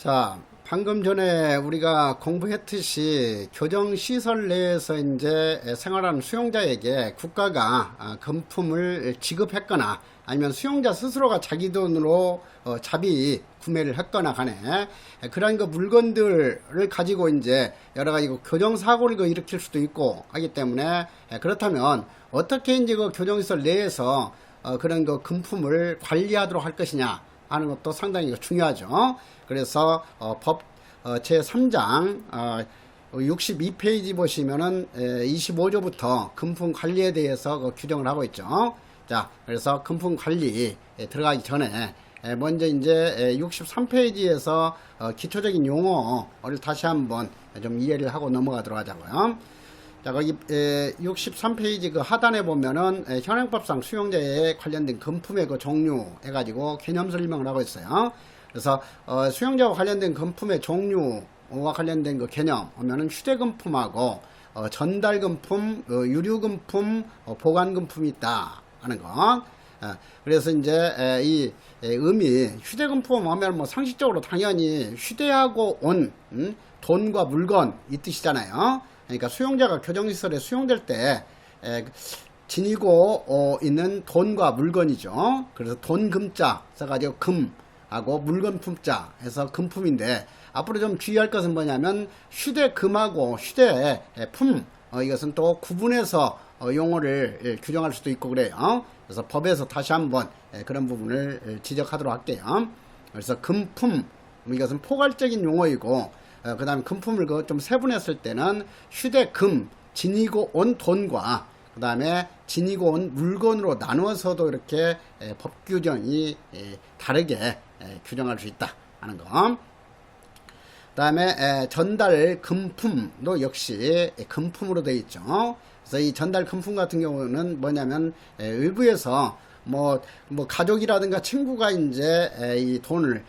자, 방금 전에 우리가 공부했듯이 교정시설 내에서 이제 생활하는 수용자에게 국가가 금품을 지급했거나 아니면 수용자 스스로가 자기 돈으로 자비 구매를 했거나 간에 그런 그 물건들을 가지고 이제 여러 가지 교정사고를 일으킬 수도 있고 하기 때문에 그렇다면 어떻게 이제 그 교정시설 내에서 그런 그 금품을 관리하도록 할 것이냐 하는 것도 상당히 중요하죠. 그래서 법 제3장 62페이지 보시면은 25조부터 금품 관리에 대해서 규정을 하고 있죠. 자, 그래서 금품 관리 들어가기 전에 먼저 이제 63페이지에서 기초적인 용어를 다시 한번 좀 이해를 하고 넘어가도록 하자고요. 자, 거기 63페이지 그 하단에 보면은 현행법상 수용자에 관련된 금품의 그 종류 해가지고 개념 설명을 하고 있어요. 그래서 수용자와 관련된 금품의 종류와 관련된 그 개념 하면은 휴대금품하고 전달금품, 유류금품, 보관금품이 있다 하는 거. 그래서 이제 이 의미 휴대금품 하면 뭐 상식적으로 당연히 휴대하고 온 돈과 물건 이 뜻이잖아요. 그러니까 수용자가 교정시설에 수용될 때 지니고 있는 돈과 물건이죠. 그래서 돈금자 써가지고 금하고 물건품자 해서 금품인데, 앞으로 좀 주의할 것은 뭐냐면 휴대금하고 휴대품 이것은 또 구분해서 용어를 규정할 수도 있고 그래요. 그래서 법에서 다시 한번 그런 부분을 지적하도록 할게요. 그래서 금품 이것은 포괄적인 용어이고, 그 다음에 금품을 좀 세분했을 때는 휴대금, 지니고 온 돈과 그 다음에 지니고 온 물건으로 나누어서도 이렇게 법 규정이 다르게 규정할 수 있다 하는 거. 그 다음에 전달 금품도 역시 금품으로 되어 있죠. 그래서 이 전달 금품 같은 경우는 뭐냐면 일부에서 뭐 가족이라든가 친구가 이제 이 돈을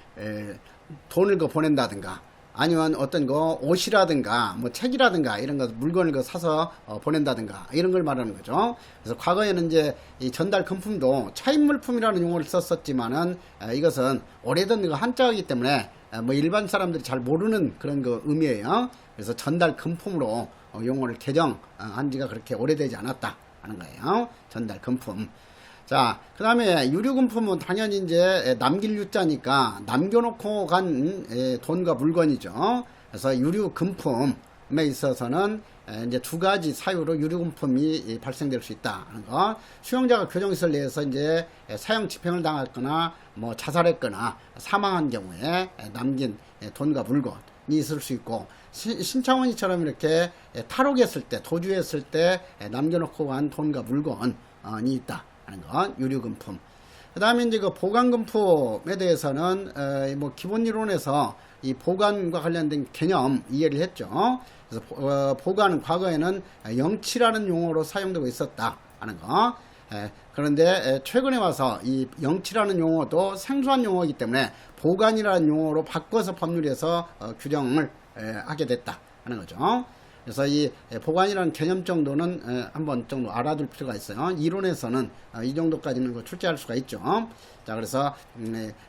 보낸다든가 아니면 어떤 거 옷이라든가 뭐 책이라든가 이런 거 물건을 사서 보낸다든가 이런 걸 말하는 거죠. 그래서 과거에는 이제 이 전달 금품도 차입물품이라는 용어를 썼었지만은 이것은 오래된 그 한자이기 때문에 뭐 일반 사람들이 잘 모르는 그런 그 의미예요. 그래서 전달 금품으로 용어를 개정한 지가 그렇게 오래되지 않았다 하는 거예요. 전달 금품. 자, 그 다음에 유류금품은 당연히 이제 남길 유자니까 남겨놓고 간 돈과 물건이죠. 그래서 유류금품에 있어서는 이제 두 가지 사유로 유류금품이 발생될 수 있다 하는 거. 수용자가 교정시설 내에서 이제 사형 집행을 당했거나 뭐 자살했거나 사망한 경우에 남긴 돈과 물건이 있을 수 있고, 신창원이처럼 이렇게 탈옥했을 때, 도주했을 때 남겨놓고 간 돈과 물건이 있다 하는 건 유류금품. 그 다음에 이제 그 보관금품에 대해서는 뭐 기본 이론에서 이 보관과 관련된 개념 이해를 했죠. 그래서 보관은 과거에는 영치라는 용어로 사용되고 있었다 하는 거. 그런데 최근에 와서 이 영치라는 용어도 생소한 용어이기 때문에 보관이라는 용어로 바꿔서 법률에서 규정을 하게 됐다 하는 거죠. 그래서 이 보관이라는 개념 정도는 한번 정도 알아둘 필요가 있어요. 이론에서는 이 정도까지는 출제할 수가 있죠. 자, 그래서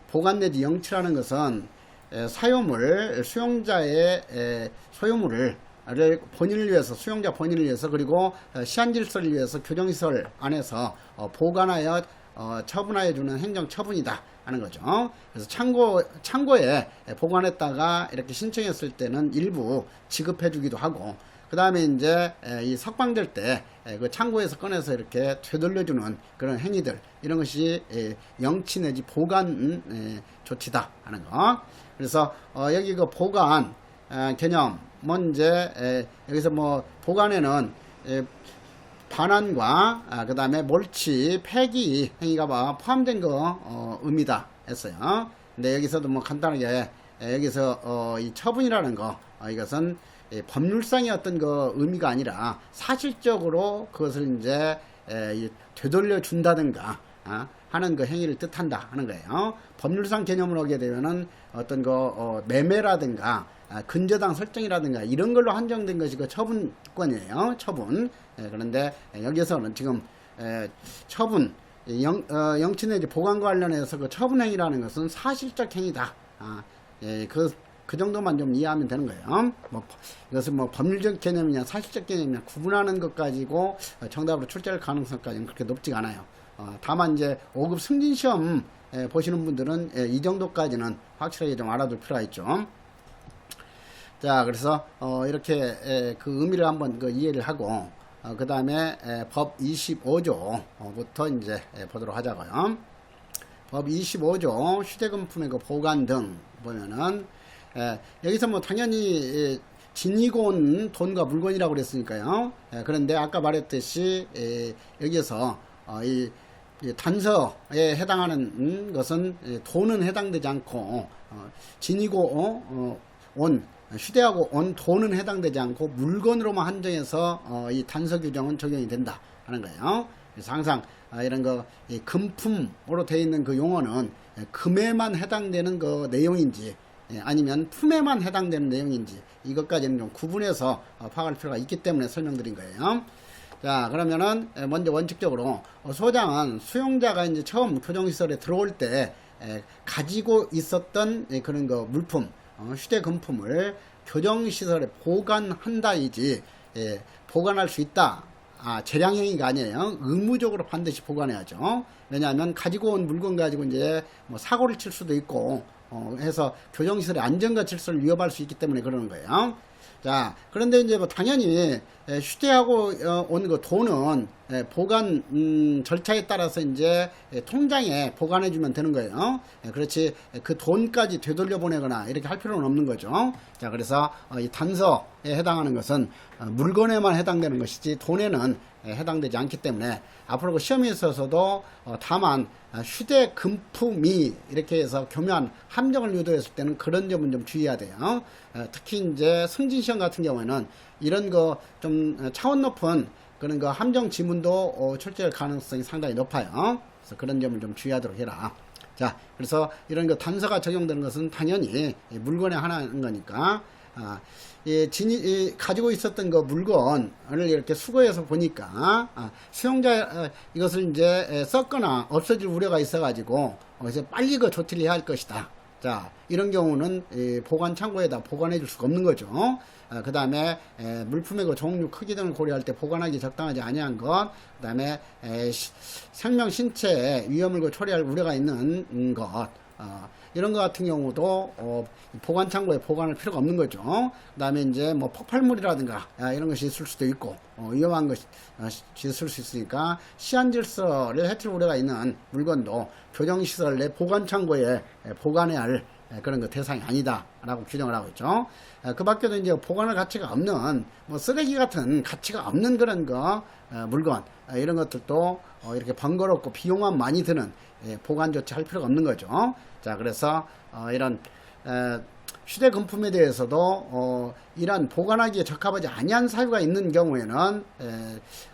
보관 내지 영치라는 것은 사유물, 수용자의 소유물을 본인을 위해서, 수용자 본인을 위해서, 그리고 시한질서를 위해서 교정시설 안에서 보관하여 처분하여 주는 행정처분이다 하는 거죠. 그래서 창고에 보관했다가 이렇게 신청했을 때는 일부 지급해 주기도 하고, 그 다음에 이제 이 석방될 때 그 창고에서 꺼내서 이렇게 되돌려주는 그런 행위들, 이런 것이 영치 내지 보관 조치다 하는 거. 그래서 여기 그 보관 개념은 이제 여기서 뭐 보관에는 반환과 그 다음에 몰치, 폐기 행위가 포함된 거 의미다 했어요. 근데 여기서도 뭐 간단하게 여기서 이 처분이라는 거 이것은 법률상의 어떤 그 의미가 아니라 사실적으로 그것을 이제 되돌려 준다든가 하는 그 행위를 뜻한다 하는 거예요. 법률상 개념을 하게 되면은 어떤 그 매매라든가 근저당 설정이라든가 이런 걸로 한정된 것이 그 처분권이에요. 처분. 그런데 여기서는 지금 처분, 영치 내지 보관 관련해서 그 처분행위라는 것은 사실적 행위다. 그 그 정도만 좀 이해하면 되는 거예요. 이것은 법률적 개념이냐 사실적 개념이냐 구분하는 것 가지고 정답으로 출제할 가능성까지는 그렇게 높지가 않아요. 다만 이제 5급 승진시험 보시는 분들은 이 정도까지는 확실하게 좀 알아둘 필요가 있죠. 자, 그래서 이렇게 그 의미를 한번 이해를 하고 그 다음에 법 25조부터 이제 보도록 하자고요. 법 25조 휴대금품의 그 보관 등 보면은 여기서 당연히 지니고 온 돈과 물건이라고 그랬으니까요. 그런데 아까 말했듯이 여기에서 이 단서에 해당하는 것은 돈은 해당되지 않고 지니고 온 휴대하고 온 돈은 해당되지 않고 물건으로만 한정해서 이 단서 규정은 적용이 된다 하는 거예요. 그래서 항상 이런 이 금품으로 되어 있는 그 용어는 금에만 해당되는 그 내용인지 아니면 품에만 해당되는 내용인지 이것까지는 좀 구분해서 파악할 필요가 있기 때문에 설명드린 거예요. 자, 그러면은 먼저 원칙적으로 소장은 수용자가 이제 처음 교정시설에 들어올 때 가지고 있었던 그런 물품 휴대금품을 교정시설에 보관한다이지 보관할 수 있다. 재량행위가 아니에요. 의무적으로 반드시 보관해야죠. 왜냐하면 가지고 온 물건 가지고 이제 사고를 칠 수도 있고 해서 교정시설의 안전과 질서를 위협할 수 있기 때문에 그러는 거예요. 자, 그런데 이제 당연히 휴대하고 온 그 돈은 보관 절차에 따라서 이제 통장에 보관해 주면 되는 거예요. 그렇지 그 돈까지 되돌려 보내거나 이렇게 할 필요는 없는 거죠. 자, 그래서 이 단서에 해당하는 것은 물건에만 해당되는 것이지 돈에는 해당되지 않기 때문에 앞으로 그 시험에 있어서도 다만 휴대금품이 이렇게 해서 교묘한 함정을 유도했을 때는 그런 점은 좀 주의해야 돼요. 특히 이제 승진시험 같은 경우에는 이런 거 좀 차원 높은 그런 거 함정 지문도 출제할 가능성이 상당히 높아요. 그래서 그런 점을 좀 주의하도록 해라. 자, 그래서 이런 거 단서가 적용되는 것은 당연히 물건에 하나인 거니까 가지고 있었던 그 물건을 이렇게 수거해서 보니까 수용자 이것을 이제 썼거나 없어질 우려가 있어가지고 그래서 빨리 그 조치를 해야 할 것이다. 자, 이런 경우는 보관 창고에다 보관해 줄 수가 없는 거죠. 그 다음에 물품의 그 종류, 크기 등을 고려할 때 보관하기 적당하지 아니한 것, 그 다음에 생명 신체에 위험을 초래할 우려가 있는 것, 이런 것 같은 경우도 보관 창고에 보관할 필요가 없는 거죠. 그 다음에 이제 폭발물이라든가 이런 것이 있을 수도 있고 위험한 것이 있을 수 있으니까 시한 질서를 해칠 우려가 있는 물건도 교정시설 내 보관 창고에 보관해야 할 그런 거 대상이 아니다라고 규정을 하고 있죠. 그 밖에도 이제 보관할 가치가 없는 쓰레기 같은 가치가 없는 그런 물건 이런 것들도 이렇게 번거롭고 비용만 많이 드는 보관 조치할 필요가 없는 거죠. 자, 그래서 이런 휴대금품에 대해서도 이러한 보관하기에 적합하지 아니한 사유가 있는 경우에는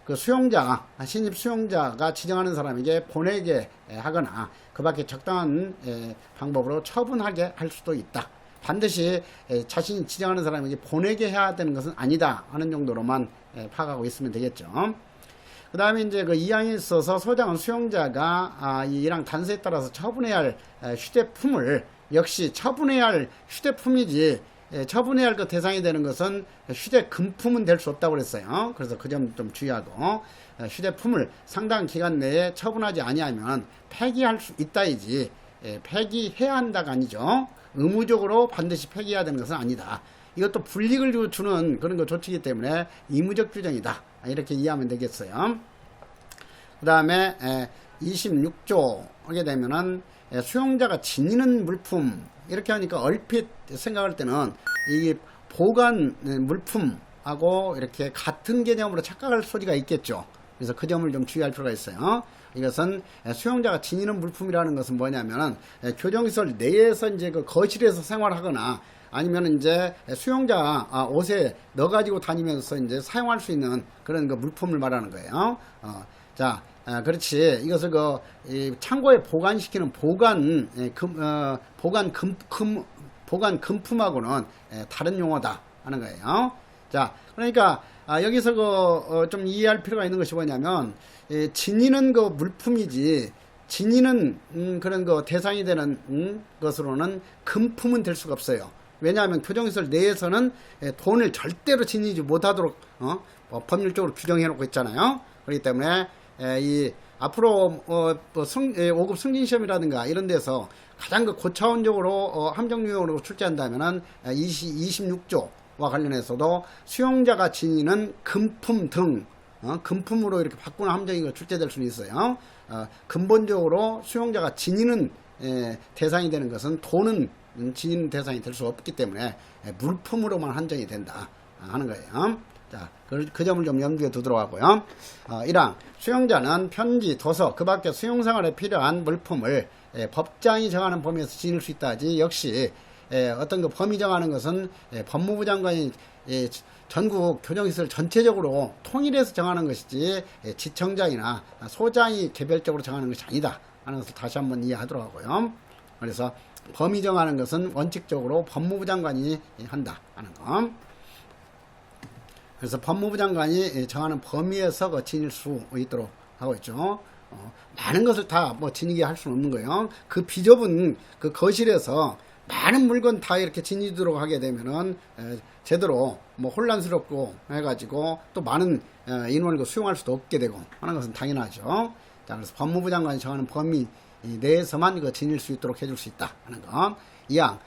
그 수용자, 신입 수용자가 지정하는 사람에게 보내게 하거나 그 밖에 적당한 방법으로 처분하게 할 수도 있다. 반드시 자신이 지정하는 사람에게 보내게 해야 되는 것은 아니다 하는 정도로만 파악하고 있으면 되겠죠. 그 다음에 이제 그 이항에 있어서 소장은 수용자가 이랑 단서에 따라서 처분해야 할 휴대품을 역시 처분해야 할 휴대품이지 처분해야 할 그 대상이 되는 것은 휴대금품은 될 수 없다고 그랬어요. 그래서 그 점 좀 주의하고 휴대품을 상당 기간 내에 처분하지 아니하면 폐기할 수 있다이지 폐기해야 한다가 아니죠. 의무적으로 반드시 폐기해야 되는 것은 아니다. 이것도 불이익을 주는 그런 거 조치이기 때문에 의무적 규정이다. 이렇게 이해하면 되겠어요. 그 다음에 26조 하게 되면은 수용자가 지니는 물품 이렇게 하니까 얼핏 생각할 때는 이 보관 물품하고 이렇게 같은 개념으로 착각할 소지가 있겠죠. 그래서 그 점을 좀 주의할 필요가 있어요. 이것은 수용자가 지니는 물품이라는 것은 뭐냐면은 교정시설 내에서 이제 그 거실에서 생활하거나 아니면 이제 수용자 옷에 넣어가지고 다니면서 이제 사용할 수 있는 그런 그 물품을 말하는 거예요. 자, 그렇지. 이것을 이 창고에 보관시키는 보관 금품하고는 다른 용어다 하는 거예요. 자, 그러니까 여기서 좀 이해할 필요가 있는 것이 뭐냐면 지니는 그 물품이지 지니는 그런 거 대상이 되는 것으로는 금품은 될 수가 없어요. 왜냐하면 교정시설 내에서는 돈을 절대로 지니지 못하도록 법률적으로 규정해 놓고 있잖아요. 그렇기 때문에 이 앞으로 5급 승진시험이라든가 이런 데서 가장 그 고차원적으로 함정유형으로 출제한다면은 26조와 관련해서도 수용자가 지니는 금품 등 금품으로 이렇게 바꾸는 함정이 출제될 수는 있어요. 근본적으로 수용자가 지니는 대상이 되는 것은 돈은 지니는 대상이 될 수 없기 때문에 물품으로만 한정이 된다 하는 거예요. 자, 그 점을 좀 염두에 두도록 하고요. 1항 수용자는 편지, 도서, 그 밖에 수용생활에 필요한 물품을 법장이 정하는 범위에서 지닐 수 있다 하지, 역시 어떤 그 범위 정하는 것은 법무부 장관이 전국 교정시설 전체적으로 통일해서 정하는 것이지 지청장이나 소장이 개별적으로 정하는 것이 아니다 하는 것을 다시 한번 이해하도록 하고요. 그래서 범위 정하는 것은 원칙적으로 법무부 장관이 한다 하는 거. 그래서 법무부 장관이 정하는 범위에서 지닐 수 있도록 하고 있죠. 많은 것을 다 뭐 지니게 할 수는 없는 거예요. 그 비좁은 그 거실에서 많은 물건 다 이렇게 지니도록 하게 되면은 제대로 뭐 혼란스럽고 해가지고 또 많은 인원을 수용할 수도 없게 되고 하는 것은 당연하죠. 자, 그래서 법무부 장관이 정하는 범위 내에서만 그 지닐 수 있도록 해줄 수 있다 하는 거. 2항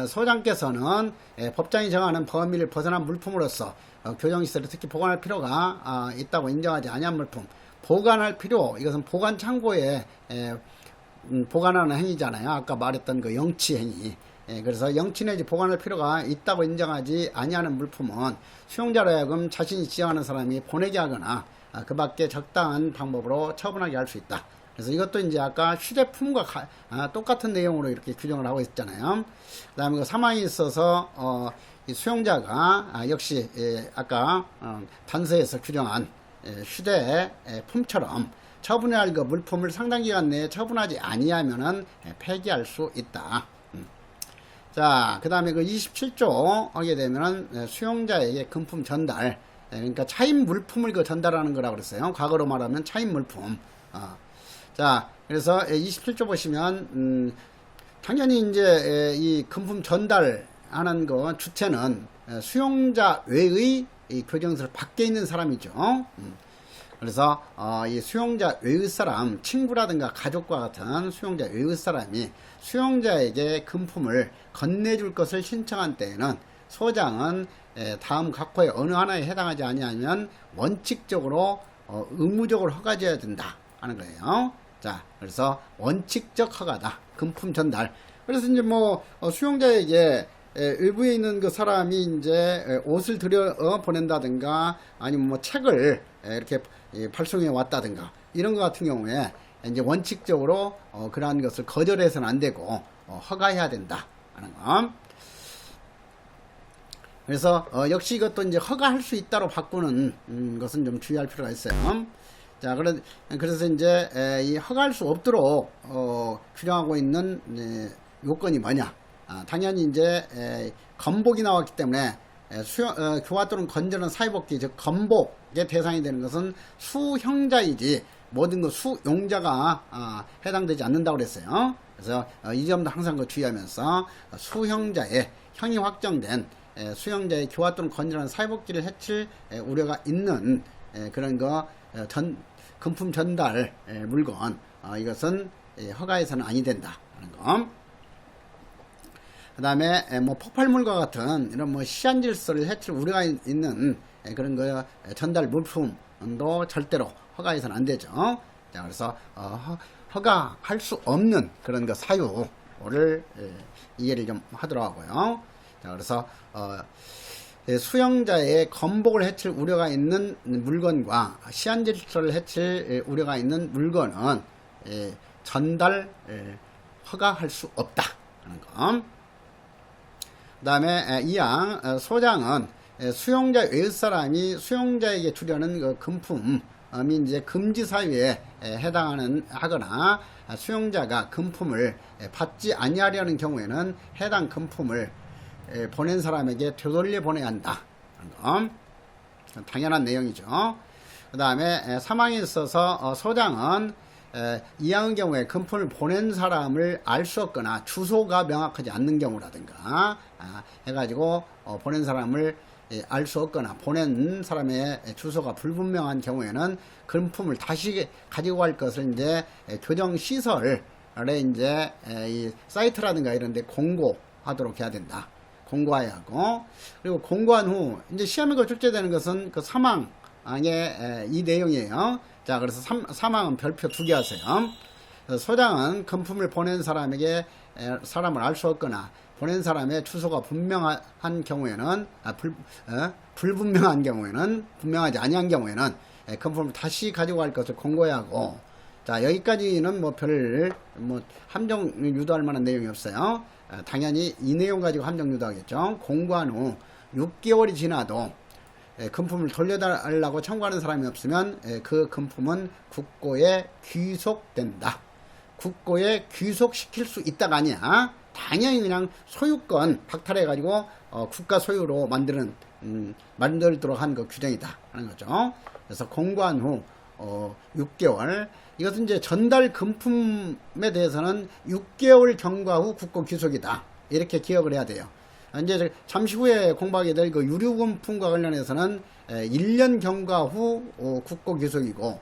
소장께서는 법장이 정하는 범위를 벗어난 물품으로서 교정시설에 특히 보관할 필요가 있다고 인정하지 아니한 물품, 보관할 필요, 이것은 보관 창고에 보관하는 행위잖아요. 아까 말했던 그 영치 행위. 그래서 영치 내지 보관할 필요가 있다고 인정하지 아니하는 물품은 수용자로 하여금 자신이 지정하는 사람이 보내게 하거나 그 밖에 적당한 방법으로 처분하게 할 수 있다. 그래서 이것도 이제 아까 휴대품과 똑같은 내용으로 이렇게 규정을 하고 있잖아요. 그 다음에 그 사망이 있어서 이 수용자가 역시 아까 단서에서 규정한 휴대품처럼 처분해야 할 그 물품을 상당 기간 내에 처분하지 아니하면은 폐기할 수 있다. 자, 그 다음에 그 27조 하게 되면은 수용자에게 금품 전달, 그러니까 차임 물품을 그 전달하는 거라고 그랬어요. 과거로 말하면 차임 물품. 자, 그래서 27조 보시면 당연히 이제 이 금품 전달하는 거 주체는 수용자 외의 이 교정시설 밖에 있는 사람이죠. 그래서 이 수용자 외의 사람, 친구라든가 가족과 같은 수용자 외의 사람이 수용자에게 금품을 건네줄 것을 신청한 때에는 소장은 다음 각호의 어느 하나에 해당하지 아니하면 원칙적으로 의무적으로 허가줘야 된다 하는 거예요. 자, 그래서 원칙적 허가다. 금품 전달. 그래서 이제 뭐 수용자에게 일부에 있는 그 사람이 이제 옷을 들여 보낸다든가 아니면 뭐 책을 이렇게 발송해 왔다든가 이런 것 같은 경우에 이제 원칙적으로 그러한 것을 거절해서는 안 되고 허가해야 된다 하는 거. 그래서 역시 이것도 이제 허가할 수 있다로 바꾸는 것은 좀 주의할 필요가 있어요. 자, 그래서 이제 이 허가할 수 없도록 규정하고 있는 요건이 뭐냐? 당연히 이제 건복이 나왔기 때문에 교화 또는 건전한 사회복지, 즉 건복의 대상이 되는 것은 수형자이지 모든 그 수용자가 해당되지 않는다고 그랬어요. 그래서 이 점도 항상 그 주의하면서 수형자의 형이 확정된 수형자의 교화 또는 건전한 사회복지를 해칠 우려가 있는 그런 거 금품 전달 물건 이것은 허가해서는 아니 된다 하는 거. 그 다음에 뭐 폭발물과 같은 이런 뭐 시한 질서를 해칠 우려가 있는 그런 거 전달 물품도 절대로 허가해서는 안 되죠. 자, 그래서 허가할 수 없는 그런 거 사유를 이해를 좀 하도록 하고요. 자, 그래서 수용자의 건복을 해칠 우려가 있는 물건과 시한 질서를 해칠 우려가 있는 물건은 전달 허가할 수 없다 하는 거. 그 다음에 2항 소장은 수용자 외의 사람이 수용자에게 주려는 그 금품이 이제 금지 사유에 해당하는 하거나 수용자가 금품을 받지 아니하려는 경우에는 해당 금품을 보낸 사람에게 되돌려 보내야 한다. 당연한 내용이죠. 그 다음에 사망에 있어서 소장은 이왕의 경우에 금품을 보낸 사람을 알 수 없거나 주소가 명확하지 않는 경우라든가 해가지고 보낸 사람을 알 수 없거나 보낸 사람의 주소가 불분명한 경우에는 금품을 다시 가지고 갈 것을 이제 교정 시설에 이제 이 사이트라든가 이런 데 공고하도록 해야 된다. 공고해야 하고, 그리고 공고한 후 이제 시험에 출제되는 것은 그 사망의 이 내용이에요. 자, 그래서 사망은 별표 2개 하세요. 소장은 금품을 보낸 사람에게 사람을 알 수 없거나 보낸 사람의 주소가 분명한 경우에는 불분명한 경우에는 분명하지 아니한 경우에는 금품을 다시 가지고 갈 것을 공고해야 하고, 자, 여기까지는 뭐 별 함정 유도할 만한 내용이 없어요. 당연히 이 내용 가지고 함정 유도하겠죠. 공고한 후 6개월이 지나도 금품을 돌려달라고 청구하는 사람이 없으면 그 금품은 국고에 귀속된다. 국고에 귀속시킬 수 있다가 아니야. 당연히 그냥 소유권 박탈해가지고 국가 소유로 만들도록 한 그 규정이다 하는 거죠. 그래서 공고한 후 6개월, 이것은 이제 전달 금품에 대해서는 6개월 경과 후 국고 귀속이다. 이렇게 기억을 해야 돼요. 이제 잠시 후에 공부하게 될 그 유류금품과 관련해서는 1년 경과 후 국고 귀속이고,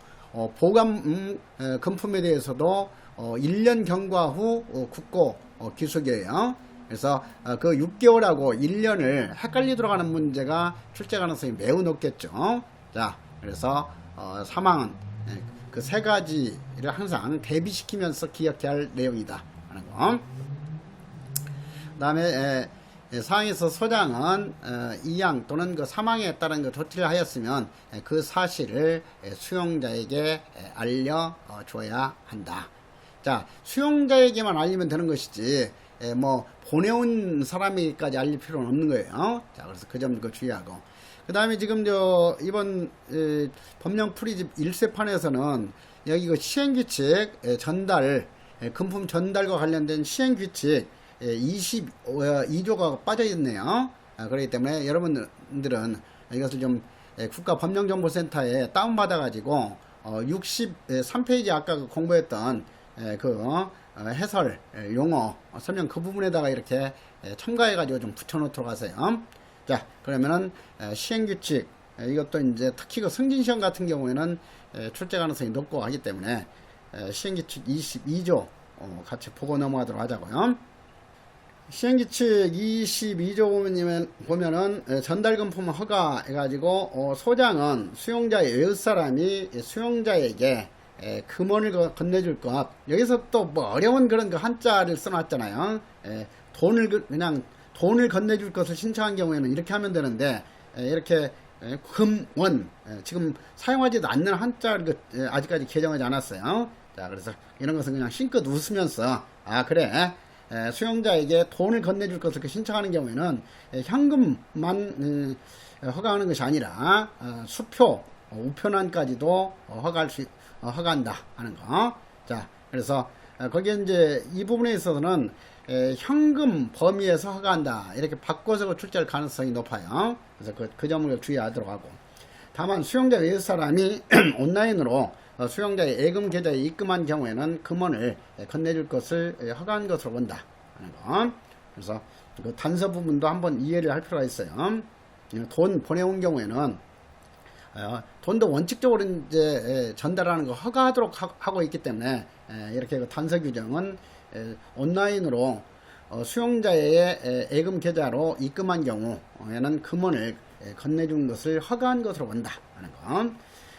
보관 금품에 대해서도 1년 경과 후 국고 귀속이에요. 그래서 그 6개월하고 1년을 헷갈리도록 하는 문제가 출제 가능성이 매우 높겠죠. 자, 그래서 사망은 그 세 가지를 항상 대비시키면서 기억해야 할 내용이다 하는 거. 그 다음에 사항에서 소장은 이양 또는 그 사망에 따른 그 조치를 하였으면 그 사실을 수용자에게 알려줘야 한다. 자, 수용자에게만 알리면 되는 것이지 뭐 보내온 사람에게까지 알릴 필요는 없는 거예요. 자, 그래서 그 점 주의하고, 그 다음에 지금 이번 법령 풀이집 1세판에서는 여기 그 시행규칙 전달, 금품 전달과 관련된 시행규칙 22조가 빠져 있네요. 그렇기 때문에 여러분들은 이것을 좀 국가법령정보센터에 다운받아 가지고 63페이지 아까 공부했던 그 해설 용어 설명 그 부분에다가 이렇게 첨가해 가지고 좀 붙여 놓도록 하세요. 자, 그러면은 시행규칙, 이것도 이제 특히 그 승진시험 같은 경우에는 출제 가능성이 높고 하기 때문에 시행규칙 22조 같이 보고 넘어가도록 하자고요. 시행규칙 22조 보면은 전달금품 허가해가지고 소장은 수용자의 외사람이 수용자에게 금원을 건네줄 것, 여기서 또 뭐 어려운 그런 그 한자를 써놨잖아요. 그냥 돈을 건네줄 것을 신청한 경우에는 이렇게 하면 되는데, 이렇게 금원, 지금 사용하지도 않는 한자를 아직까지 개정하지 않았어요. 자, 그래서 이런 것은 그냥 싱긋 웃으면서, 그래, 수용자에게 돈을 건네줄 것을 신청하는 경우에는 현금만 허가하는 것이 아니라 수표, 우편안까지도 허가한다 하는 거. 자, 그래서 거기에 이제 이 부분에 있어서는 현금 범위에서 허가한다 이렇게 바꿔서 출제할 가능성이 높아요. 그래서 그 점을 주의하도록 하고, 다만 수용자 외 사람이 온라인으로 수용자의 예금 계좌에 입금한 경우에는 금원을 건네줄 것을 허가한 것으로 본다 하는 거. 그래서 그 단서 부분도 한번 이해를 할 필요가 있어요. 돈 보내온 경우에는 돈도 원칙적으로 이제 전달하는 거 허가하도록 하고 있기 때문에 이렇게 그 단서 규정은 온라인으로 수용자의 예금 계좌로 입금한 경우에는 금원을 건네준 것을 허가한 것으로 본다 하는 거.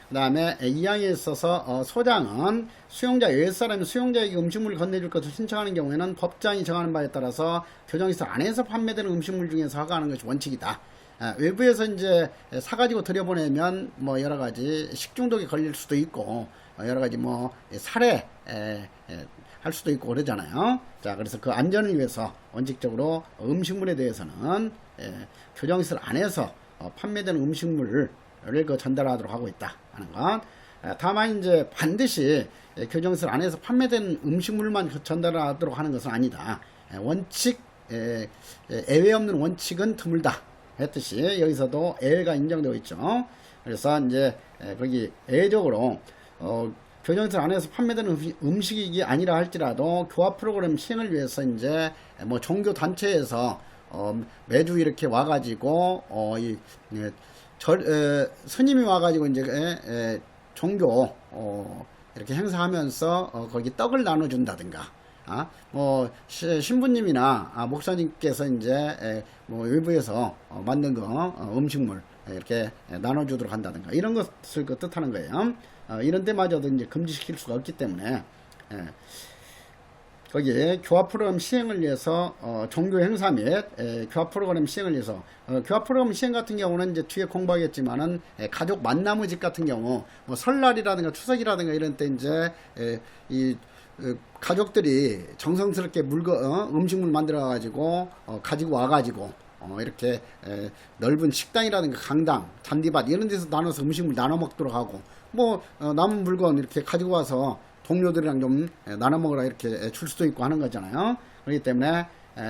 그 다음에 이 항에 있어서 소장은 수용자 외사람이 수용자에게 음식물을 건네줄 것을 신청하는 경우에는 법장이 정하는 바에 따라서 교정시설 안에서 판매되는 음식물 중에서 허가하는 것이 원칙이다. 외부에서 이제 사가지고 들여보내면 뭐 여러가지 식중독에 걸릴 수도 있고 여러가지 뭐 살해 할 수도 있고 그러잖아요. 자, 그래서 그 안전을 위해서 원칙적으로 음식물에 대해서는 교정시설 안에서 판매되는 음식물을 그 전달하도록 하고 있다 하는 것. 다만 이제 반드시 교정시설 안에서 판매된 음식물만 전달하도록 하는 것은 아니다. 원칙, 예외 없는 원칙은 드물다 했듯이 여기서도 예외가 인정되고 있죠. 그래서 이제 거기 예외적으로 교정시설 안에서 판매되는 음식이 아니라 할지라도 교화 프로그램 시행을 위해서 이제 뭐 종교 단체에서 매주 이렇게 와가지고 스님이 와가지고 이제 종교 이렇게 행사하면서 거기 떡을 나눠준다든가, 뭐 신부님이나 목사님께서 이제 뭐 외부에서 만든 거 음식물 이렇게 나눠주도록 한다든가 이런 것을 뜻하는 거예요. 이런 데마저도 이제 금지시킬 수가 없기 때문에 거기에 교화 프로그램 시행을 위해서 종교 행사 및 교화 프로그램 시행을 위해서 교화 프로그램 시행 같은 경우는 이제 뒤에 공부하겠지만은 가족 만나무 집 같은 경우 뭐 설날이라든가 추석이라든가 이런 때 이제 이 가족들이 정성스럽게 음식물 만들어 가지고 가지고 와 가지고 이렇게 넓은 식당이라든가 강당, 잔디밭 이런 데서 나눠서 음식물 나눠 먹도록 하고 뭐 남은 물건 이렇게 가지고 와서 동료들이랑 좀 나눠 먹으라 이렇게 줄 수도 있고 하는 거잖아요. 그렇기 때문에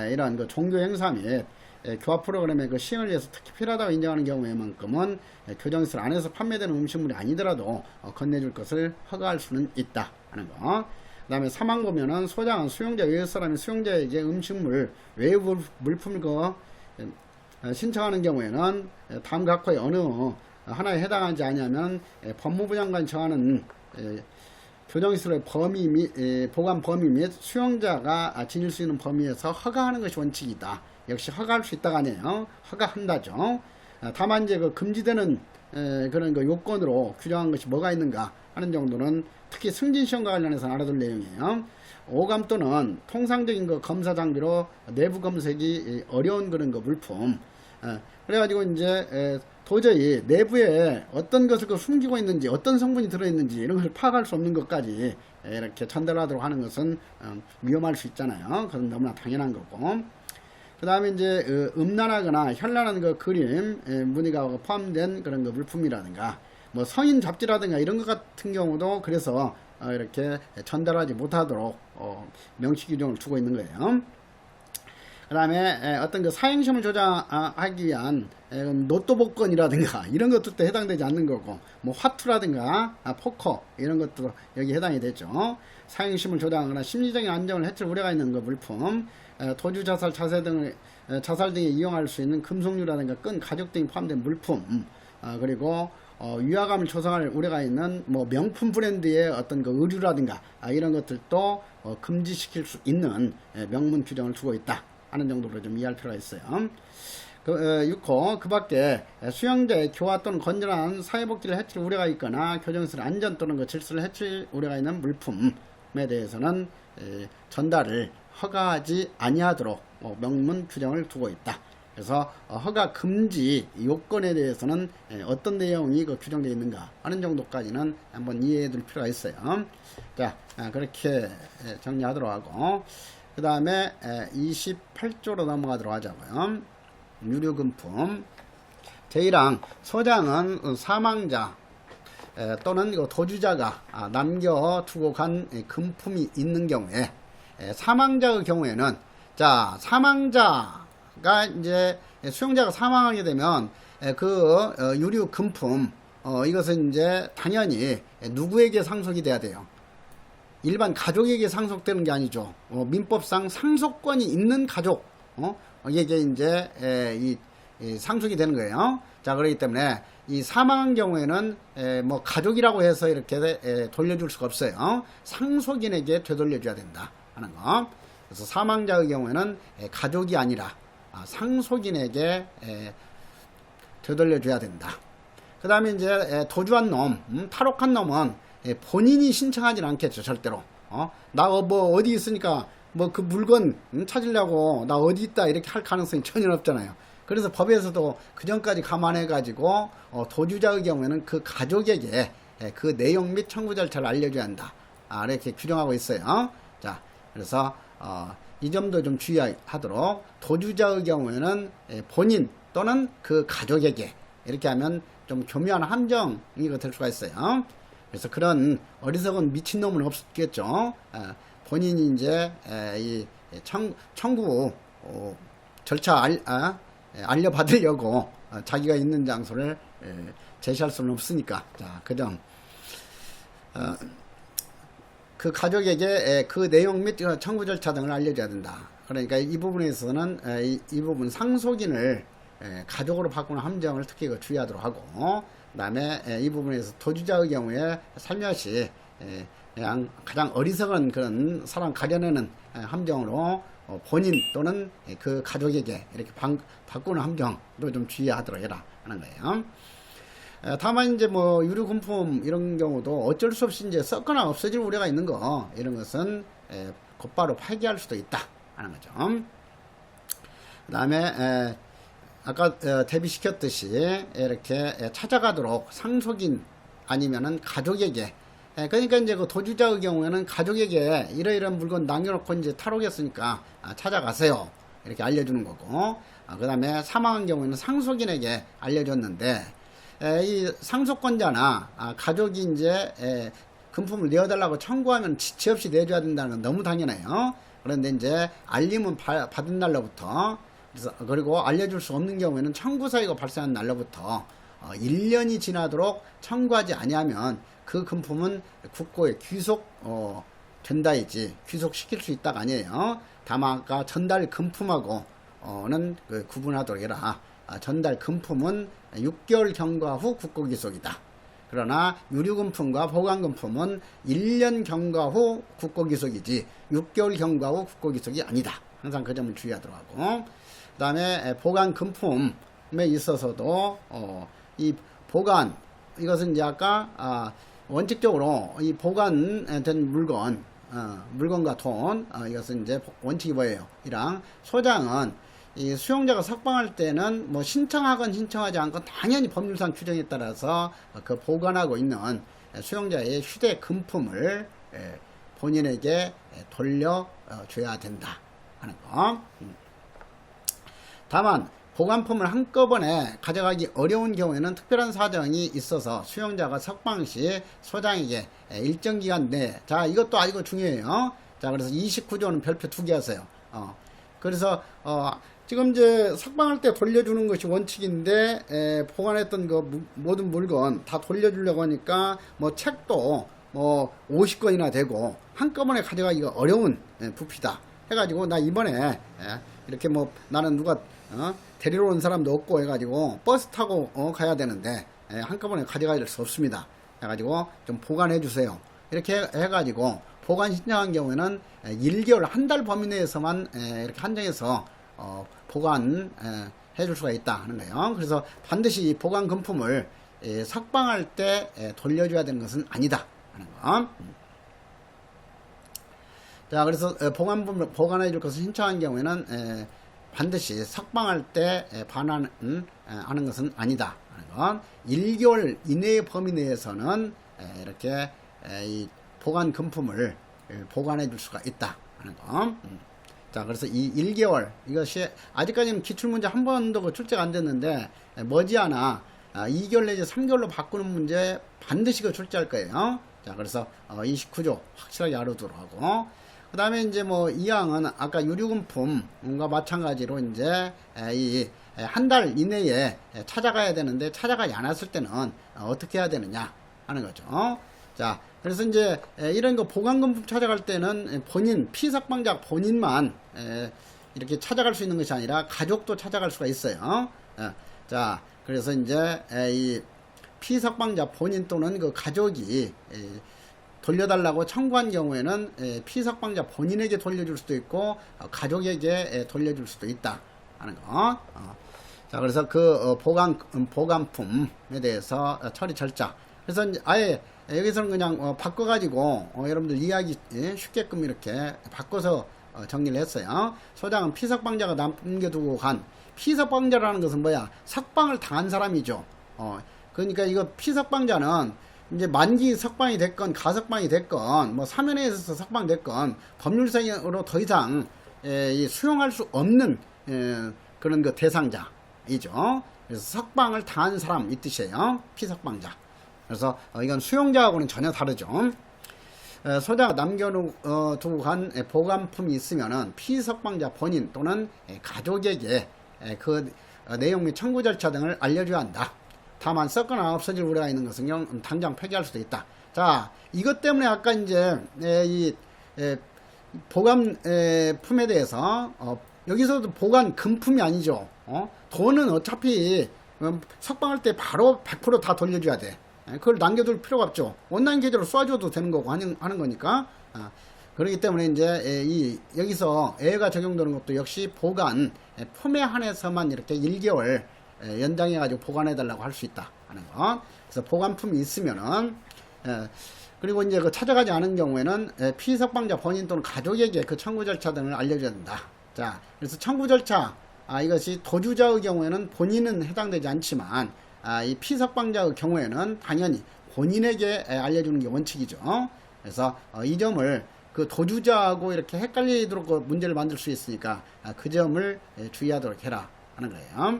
이러한 그 종교 행사 및 교화 프로그램의 그 시행을 위해서 특히 필요하다고 인정하는 경우에만큼은 교정시설 안에서 판매되는 음식물이 아니더라도 건네줄 것을 허가할 수는 있다 하는 거. 그 다음에 3항 보면은 소장은 수용자 외의 사람이 수용자에게 음식물 외의 물품을 신청하는 경우에는 다음 각호의 어느 하나에 해당하지 아니하면 법무부 장관이 정하는 교정시설의 범위 및 보관 범위 및 수용자가 지닐 수 있는 범위에서 허가하는 것이 원칙이다. 역시 허가할 수 있다가 아니에요. 허가한다죠. 다만 이제 그 금지되는 그런 그 요건으로 규정한 것이 뭐가 있는가 하는 정도는 특히 승진시험과 관련해서 알아둘 내용이에요. 오감 또는 통상적인 그 검사 장비로 내부 검색이 어려운 그런 그 물품. 그래가지고 이제 도저히 내부에 어떤 것을 숨기고 있는지 어떤 성분이 들어있는지 이런 것을 파악할 수 없는 것까지 이렇게 전달하도록 하는 것은 위험할 수 있잖아요. 그건 너무나 당연한 거고. 그 다음에 이제 음란하거나 현란한 그 그림, 무늬가 포함된 그런 그 물품이라든가 뭐 성인 잡지라든가 이런 것 같은 경우도 그래서 이렇게 전달하지 못하도록 명시 규정을 두고 있는 거예요. 그 다음에 어떤 그 사행심을 조장하기 위한 로또 복권이라든가 이런 것들도 해당되지 않는 거고, 뭐 화투라든가 포커 이런 것도 여기 해당이 되죠. 사행심을 조장하거나 심리적인 안정을 해칠 우려가 있는 그 물품, 도주 자살, 자살 등에 이용할 수 있는 금속류라든가 끈, 가죽 등이 포함된 물품, 그리고 위화감을 조성할 우려가 있는 뭐 명품 브랜드의 어떤 그 의류라든가 이런 것들도 금지시킬 수 있는 명문 규정을 두고 있다 하는 정도로 좀 이해할 필요가 있어요. 6호 그 밖에 수용자의 교화 또는 건전한 사회복지를 해칠 우려가 있거나 교정시설 안전 또는 그 질서를 해칠 우려가 있는 물품에 대해서는 전달을 허가하지 아니하도록 명문 규정을 두고 있다. 그래서 허가 금지 요건에 대해서는 어떤 내용이 규정되어 있는가 하는 정도까지는 한번 이해해 둘 필요가 있어요. 자, 그렇게 정리하도록 하고, 그 다음에 28조로 넘어가도록 하자고요. 유류금품 제1항 소장은 사망자 또는 도주자가 남겨두고 간 금품이 있는 경우에, 사망자의 경우에는, 자, 사망자가 이제 수용자가 사망하게 되면 그 유류 금품 이것은 이제 당연히 누구에게 상속이 돼야 돼요? 일반 가족에게 상속되는 게 아니죠. 민법상 상속권이 있는 가족 이게 이제 이 상속이 되는 거예요. 자, 그렇기 때문에 이 사망한 경우에는 뭐 가족이라고 해서 이렇게 돌려줄 수가 없어요. 상속인에게 되돌려줘야 된다 하는 거. 그래서 사망자의 경우에는 가족이 아니라 상속인에게 되돌려줘야 된다. 그 다음에 이제 도주한 놈, 탈옥한 놈은 본인이 신청하진 않겠죠, 절대로. 나 뭐 어디 있으니까 뭐 그 물건 찾으려고 나 어디 있다 이렇게 할 가능성이 전혀 없잖아요. 그래서 법에서도 그 전까지 감안해 가지고 도주자의 경우에는 그 가족에게 그 내용 및 청구 절차를 알려줘야 한다. 이렇게 규정하고 있어요. 자, 그래서 이 점도 좀 주의하도록, 도주자의 경우에는 본인 또는 그 가족에게 이렇게 하면 좀 교묘한 함정이 될 수가 있어요. 그래서 그런 어리석은 미친놈은 없겠죠. 본인이 이제 이 청구 절차 알려받으려고 자기가 있는 장소를 제시할 수는 없으니까. 자, 그 점 그 가족에게 그 내용 및 청구 절차 등을 알려줘야 된다. 그러니까 이 부분에서는 이 부분 상속인을 가족으로 바꾸는 함정을 특히 주의하도록 하고, 그 다음에 이 부분에서 도주자의 경우에 살며시 그냥 가장 어리석은 그런 사람 가려내는 함정으로 본인 또는 그 가족에게 이렇게 바꾸는 함정도 좀 주의하도록 해라 하는 거예요. 다만 이제 뭐 유류금품 이런 경우도 어쩔 수 없이 이제 썩거나 없어질 우려가 있는 거, 이런 것은 곧바로 폐기할 수도 있다 하는 거죠. 그 다음에 아까 대비시켰듯이 이렇게 찾아가도록 상속인 아니면은 가족에게, 그러니까 이제 그 도주자의 경우에는 가족에게 이러이러한 물건 남겨놓고 이제 탈옥했으니까 찾아가세요 이렇게 알려주는 거고, 그 다음에 사망한 경우에는 상속인에게 알려줬는데, 이 상속권자나 가족이 이제 금품을 내어달라고 청구하면 지체 없이 내줘야 된다는 건 너무 당연해요. 그런데 이제 알림은 받은 날로부터, 그리고 알려줄 수 없는 경우에는 청구 사유가 발생한 날로부터 1년이 지나도록 청구하지 아니하면 그 금품은 국고에 귀속 된다이지 귀속시킬 수 있다가 아니에요. 다만 아까 전달 금품하고는 구분하도록 해라. 전달 금품은 6개월 경과 후 국고 귀속이다. 그러나 유류금품과 보관금품은 1년 경과 후 국고 귀속이지 6개월 경과 후 국고 귀속이 아니다. 항상 그 점을 주의하도록 하고, 그 다음에 보관금품에 있어서도 이 보관, 이것은 이제 아까 원칙적으로 이 보관된 물건, 물건과 돈, 이것은 이제 원칙이 뭐예요? 이랑 소장은 이 수용자가 석방할 때는 뭐 신청하건 신청하지 않건 당연히 법률상 규정에 따라서 그 보관하고 있는 수용자의 휴대 금품을 본인에게 돌려줘야 된다 하는 거. 다만 보관품을 한꺼번에 가져가기 어려운 경우에는 특별한 사정이 있어서 수용자가 석방 시 소장에게 일정 기간 내에, 자 이것도 아주 중요해요. 자 그래서 29조는 별표 2개 하세요. 그래서 지금 이제 석방할 때 돌려주는 것이 원칙인데, 보관했던 그 모든 물건 다 돌려주려고 하니까 뭐 책도 뭐 50건이나 되고 한꺼번에 가져가기가 어려운 부피다 해가지고, 나 이번에 이렇게 뭐 나는 누가 데리러 온 사람도 없고 해가지고 버스 타고 가야 되는데 한꺼번에 가져갈 수 없습니다 해가지고 좀 보관해 주세요 이렇게 해가지고 보관 신청한 경우에는 1개월 한 달 범위 내에서만 이렇게 한정해서 보관 해줄 수가 있다 하는 거예요. 그래서 반드시 보관 금품을 석방할 때 돌려줘야 되는 것은 아니다 하는 거. 자 그래서 보관품을 보관해 줄 것을 신청한 경우에는 반드시 석방할 때 반환 하는 것은 아니다 하는 건, 1개월 이내의 범위 내에서는 이렇게 이 보관 금품을 보관해 줄 수가 있다 하는 거. 자 그래서 이 1개월, 이것이 아직까지는 기출문제 한 번도 출제가 안 됐는데 머지않아 2개월 내지 3개월로 바꾸는 문제 반드시 출제할 거예요. 자 그래서 29조 확실하게 알아두도록 하고, 그 다음에 이제 뭐 이항은 아까 유류금품과 마찬가지로 이제 이 한 달 이내에 찾아가야 되는데 찾아가지 않았을 때는 어떻게 해야 되느냐 하는 거죠. 자 그래서 이제 이런 거 보관금품 찾아갈 때는 본인, 피석방자 본인만 이렇게 찾아갈 수 있는 것이 아니라 가족도 찾아갈 수가 있어요. 자 그래서 이제 이 피석방자 본인 또는 그 가족이 돌려달라고 청구한 경우에는 피석방자 본인에게 돌려줄 수도 있고 가족에게 돌려줄 수도 있다 하는 거. 자 그래서 그 보관품에 대해서 처리 절차, 그래서 이제 아예 여기서는 그냥 바꿔가지고 여러분들 이해하기 쉽게끔 이렇게 바꿔서 정리를 했어요. 소장은 피석방자가 남겨두고 간, 피석방자라는 것은 뭐야? 석방을 당한 사람이죠. 그러니까 이거 피석방자는 이제 만기 석방이 됐건 가석방이 됐건 뭐 사면에서 석방됐건 법률상으로 더 이상 수용할 수 없는 그런 그 대상자이죠. 그래서 석방을 당한 사람 이 뜻이에요. 피석방자. 그래서 이건 수용자하고는 전혀 다르죠. 소자가 남겨두고 간 보관품이 있으면은 피석방자 본인 또는 가족에게 그 내용 및 청구 절차 등을 알려줘야 한다. 다만 썩거나 없어질 우려가 있는 것은 당장 폐기할 수도 있다. 자, 이것 때문에 아까 이제 이 보관 품에 대해서 여기서도 보관 금품이 아니죠. 돈은 어차피 석방할 때 바로 100% 다 돌려줘야 돼. 그걸 남겨둘 필요가 없죠. 온라인 계좌로 쏴줘도 되는 거고 하는 거니까. 그렇기 때문에 이제 여기서 애가 적용되는 것도 역시 보관 품에 한해서만 이렇게 1개월 연장해 가지고 보관해 달라고 할 수 있다 하는 거. 그래서 보관품이 있으면은 그리고 이제 그 찾아가지 않은 경우에는 피석방자 본인 또는 가족에게 그 청구 절차 등을 알려줘야 된다. 자, 그래서 청구 절차 이것이 도주자의 경우에는 본인은 해당되지 않지만 이 피석방자의 경우에는 당연히 본인에게 알려주는 게 원칙이죠. 그래서 이 점을 그 도주자하고 이렇게 헷갈리도록 문제를 만들 수 있으니까 그 점을 주의하도록 해라 하는 거예요.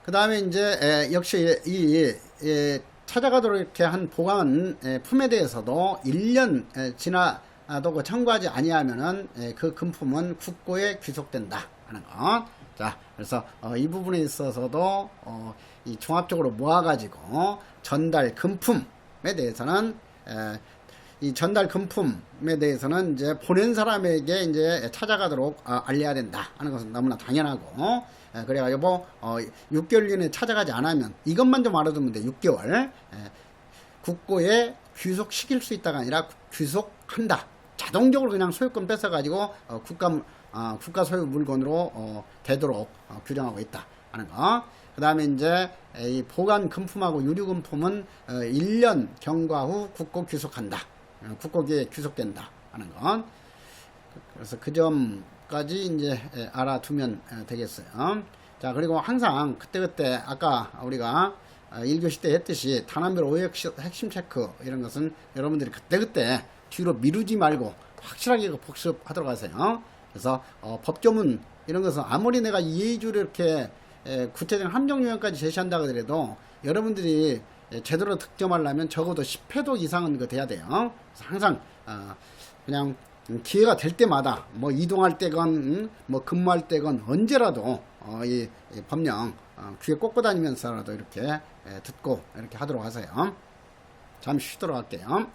그 다음에 이제 역시 이 찾아가도록 이렇게 한 보관 품에 대해서도 1년 지나도 그 청구하지 아니하면은 그 금품은 국고에 귀속된다 하는 것. 자, 그래서 이 부분에 있어서도 이 종합적으로 모아가지고 전달 금품에 대해서는 이 전달 금품에 대해서는 이제 보낸 사람에게 이제 찾아가도록 알려야 된다 하는 것은 너무나 당연하고, 그래가지고 6개월 이내에 찾아가지 않으면 이것만 좀 알아두면 돼. 6개월 국고에 귀속시킬 수 있다가 아니라 귀속한다. 자동적으로 그냥 소유권 뺏어가지고 국가 소유 물건으로 되도록 규정하고 있다 하는 거. 그 다음에 이제 이 보관 금품하고 유류 금품은 1년 경과 후 국고 귀속한다. 국고기에 귀속된다 하는 건. 그래서 그 점까지 이제 알아두면 되겠어요. 자, 그리고 항상 그때그때 아까 우리가 1교시 때 했듯이 단원별 오해 핵심 체크 이런 것은 여러분들이 그때그때 뒤로 미루지 말고 확실하게 복습하도록 하세요. 그래서 법조문 이런 것은 아무리 내가 이해주를 이렇게 구체적인 함정 요령까지 제시한다고 하더라도 여러분들이 제대로 득점하려면 적어도 10회도 이상은 돼야 돼요. 그래서 항상 그냥 기회가 될 때마다 뭐 이동할 때건 뭐 근무할 때건 언제라도 이 법령 귀에 꽂고 다니면서라도 이렇게 듣고 이렇게 하도록 하세요. 잠시 쉬도록 할게요.